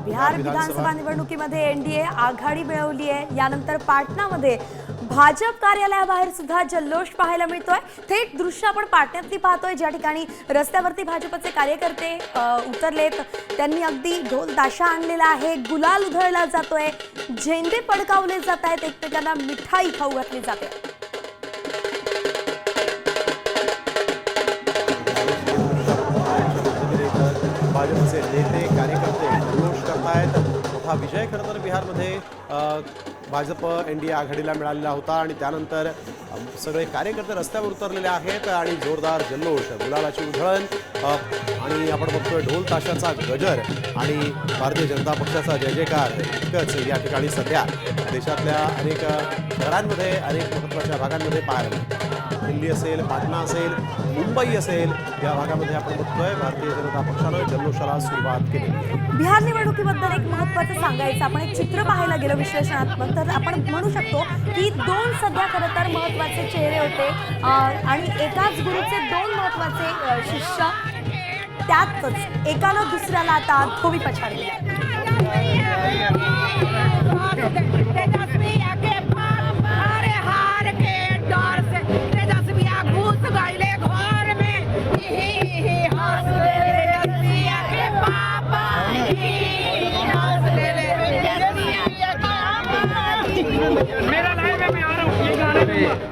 बिहार विधानसभा निवडणुकीमध्ये एनडीए आघाडी मिळवली आहे। यानंतर पाटणामध्ये भाजप कार्यालयाबाहेर सुद्धा जल्लोष पाहायला मिळतोय। थेट दृश्य आपण पाटण्यातली पाहतोय, ज्या ठिकाणी रस्त्यावरती भाजपचे कार्यकर्ते उतरलेत। त्यांनी अगदी ढोल ताशा आणलेला आहे, गुलाल उधळला जातोय, झेंडे पडकावले जात आहेत, एकमेकांना मिठाई खाऊ घातली जाते। भाजपचे नेते कार्यकर्ते जल्लोष करतायत। मोठा विजय खरं तर बिहारमध्ये भाजप एनडीए आघाडीला मिळालेला होता आणि त्यानंतर सगळे कार्यकर्ते रस्त्यावर उतरलेले आहेत आणि जोरदार जल्लोष, गुलालाची उधळण आणि आपण बघतोय ढोल ताशाचा गजर आणि भारतीय जनता पक्षाचा जय जयकार इतकंच या ठिकाणी सध्या देशातल्या अनेक शहरांमध्ये अनेक महत्त्वाच्या भागांमध्ये पाहायला मिळतं। दिल्ली असेल, पाटणा असेल, मुंबई असेल, या भागामध्ये आपण बघतोय भारतीय जनता पक्षानं जल्लोषाला सुरुवात केली। बिहार निवडणुकीबद्दल एक महत्त्वाचं सांगायचं, आपण एक चित्र पाहायला गेलो विश्लेषणात्मक, तर आपण म्हणू शकतो की दोन सध्या खरं तर महत्त्वाचे चेहरे होते आणि एकाच गुरुचे दोन महत्त्वाचे शिष्य, त्यातच एकानं दुसऱ्याला आता धोबी पछाड दिली। मेरा लाइव है, मैं आ रहा हूँ ये गाने पे।